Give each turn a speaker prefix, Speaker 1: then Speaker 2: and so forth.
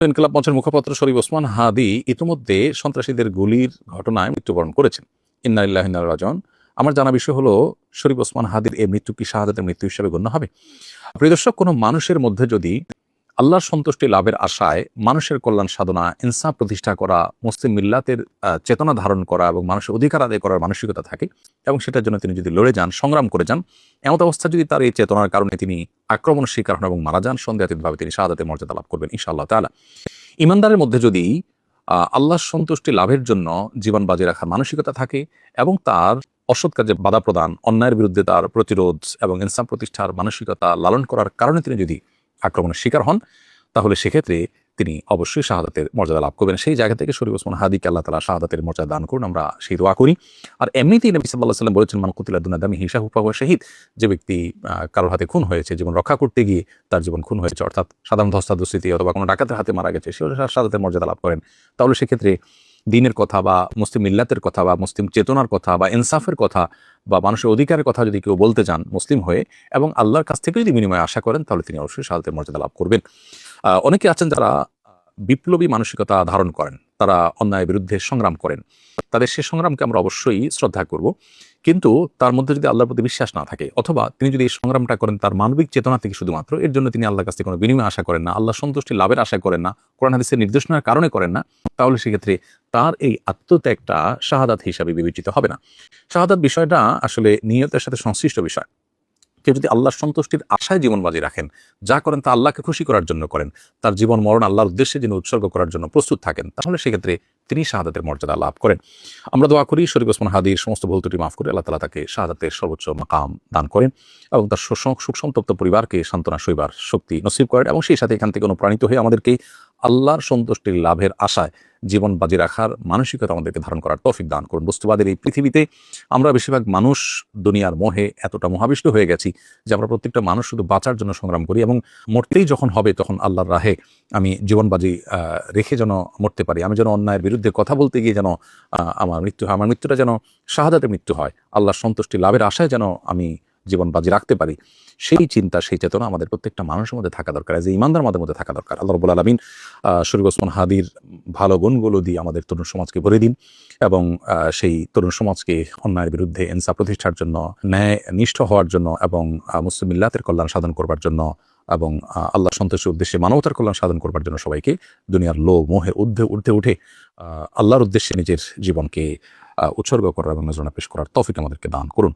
Speaker 1: ইনকিলাব মঞ্চের মুখপাত্র শরীফ ওসমান হাদি ইতিমধ্যে সন্ত্রাসীদের গুলির ঘটনায় মৃত্যুবরণ করেছেন। ইন্না লিল্লাহি ওয়া ইন্না ইলাইহি রাজিউন। আমার জানা বিষয় হলো, শরীফ ওসমান হাদির এই মৃত্যু কি শাহাদাতের মৃত্যু হিসেবে গণ্য হবে? প্রিয় দর্শক, কোনো মানুষের মধ্যে যদি আল্লাহর সন্তুষ্টি লাভের আশায় মানুষের কল্যাণ সাধনা, ইনসাফ প্রতিষ্ঠা করা, মুসলিম মিল্লাতের চেতনা ধারণ করা এবং মানুষের অধিকার আদায় করার মানসিকতা থাকে এবং সেটার জন্য তিনি যদি লড়ে যান, সংগ্রাম করে যান, এমন অবস্থা যদি তার এই চেতনার কারণে তিনি আক্রমণের শিকার হন এবং মারা যান, সন্দেহাতীতভাবে তিনি শাহাদাতের মর্যাদা লাভ করবেন ইনশাআল্লাহ তাআলা। ইমানদারের মধ্যে যদি আল্লাহর সন্তুষ্টি লাভের জন্য জীবন বাজি রাখার মানসিকতা থাকে এবং তার অসৎ কাজে বাধা প্রদান, অন্যায়ের বিরুদ্ধে তার প্রতিরোধ এবং ইনসাফ প্রতিষ্ঠার মানসিকতা লালন করার কারণে তিনি যদি আক্রমণের শিকার হন, তাহলে সেক্ষেত্রে তিনি অবশ্যই শাহাদাতের মর্যাদা লাভ করবেন। সেই জায়গা থেকে শরীফ ওসমান হাদিকে আল্লাহ তাআলা শাহাদাতের মর্যাদা দান করুন, আমরা সেই দোয়া করি। আর এমনিতেই নবী সাল্লাল্লাহু আলাইহি ওয়াসাল্লাম বলেছেন, মান কুতিলা দুনা দামিহি ফাহুয়া শাহীদ। যে ব্যক্তি কারোর হাতে খুন হয়েছে, জীবন রক্ষা করতে গিয়ে তার জীবন খুন হয়েছে, অর্থাৎ সাধারণ ধস্তাধস্তিতে অথবা কোনো ডাকাতের হাতে মারা গেছে, সেও শাহাদাতের মর্যাদা লাভ করেন। তাহলে সেক্ষেত্রে দ্বীনের কথা বা মুসলিম মিল্লাতের কথা বা মুসলিম চেতনার কথা বা ইনসাফের কথা বা মানুষের অধিকারের কথা যদি কেউ বলতে চান মুসলিম হয়ে এবং আল্লাহর কাছ থেকে যদি বিনিময় আশা করেন, তাহলে তিনি অবশ্যই শাহাদাতের মর্যাদা লাভ করবেন। অনেকে আছেন যারা বিপ্লবী মানসিকতা ধারণ করেন, তারা অন্যায়ের বিরুদ্ধে সংগ্রাম করেন, তাদের সে সংগ্রামকে আমরা অবশ্যই শ্রদ্ধা করব, কিন্তু তার মধ্যে যদি আল্লাহর প্রতি বিশ্বাস না থাকে অথবা তিনি যদি এই সংগ্রামটা করেন তার মানবিক চেতনা থেকে শুধুমাত্র, এর জন্য তিনি আল্লাহর কাছ থেকে কোনো বিনিময় আশা করেন না, আল্লাহ সন্তুষ্টি লাভের আশা করেন না, কোরআন হাদিসের নির্দেশনার কারণে করেন না, তাহলে সেক্ষেত্রে তার এই আত্মত্যাগটা শাহাদাত হিসাবে বিবেচিত হবে না। শাহাদাত বিষয়টা আসলে নিয়তের সাথে সংশ্লিষ্ট বিষয়। কেউ যদি আল্লাহর সন্তুষ্টির আশায় জীবন বাজি রাখেন, যা করেন তা আল্লাহকে খুশি করার জন্য করেন, তার জীবন মরণ আল্লাহর উদ্দেশ্যে যিনি উৎসর্গ করার জন্য প্রস্তুত থাকেন, তাহলে সেক্ষেত্রে তিনি শাহাদাতের মর্যাদা লাভ করেন। আমরা দোয়া করি শরীফ ওসমান হাদির সমস্ত ভুল ত্রুটি মাফ করে আল্লাহ তাআলা তাকে শাহাদাতের সর্বোচ্চ মাকাম দান করেন এবং তার সুখ সন্তপ্ত পরিবারকে সান্ত্বনা সইবার শক্তি নসিব করেন এবং সেই সাথে এখান থেকে অনুপ্রাণিত হয়ে আমাদেরকে আল্লাহর সন্তুষ্টির লাভের আশায় জীবন বাজি রাখার মানসিকতা আমাদেরকে ধারণ করার তৌফিক দান করুন। বস্তুবাদের এই পৃথিবীতে আমরা বেশিরভাগ মানুষ দুনিয়ার মোহে এতটা মোহাবিষ্ট হয়ে গেছি যে আমরা প্রত্যেকটা মানুষ শুধু বাঁচার জন্য সংগ্রাম করি এবং মরতেই যখন হবে তখন আল্লাহর রাহে আমি জীবন বাজি রেখে যেন মরতে পারি, আমি যেন অন্যায়ের বিরুদ্ধে কথা বলতে গিয়ে যেন আমার মৃত্যুটা যেন শাহাদাতের মৃত্যু হয়, আল্লাহর সন্তুষ্টি লাভের আশায় যেন আমি জীবন বাজি রাখতে পারি, সেই চিন্তা সেই চেতনা আমাদের প্রত্যেকটা মানুষের মধ্যে থাকা দরকার, যে ইমানদার আমাদের মধ্যে থাকা দরকার। আল্লাহ রাব্বুল আলামিন শরীফ ওসমান হাদির ভালো গুণগুলো দিয়ে আমাদের তরুণ সমাজকে ভরে দিন এবং সেই তরুণ সমাজকে অন্যায়ের বিরুদ্ধে ইনসাফ প্রতিষ্ঠার জন্য, ন্যায় নিষ্ঠ হওয়ার জন্য এবং মুসলিম মিল্লাতের কল্যাণ সাধন করবার জন্য এবং আল্লাহ সন্তুষ্টির উদ্দেশ্যে মানবতার কল্যাণ সাধন করবার জন্য সবাইকে দুনিয়ার লোভ মোহের ঊর্ধ্বে উঠে আল্লাহর উদ্দেশ্যে নিজের জীবনকে উৎসর্গ করার এবং নজরানা পেশ করার তৌফিক আমাদেরকে দান করুন।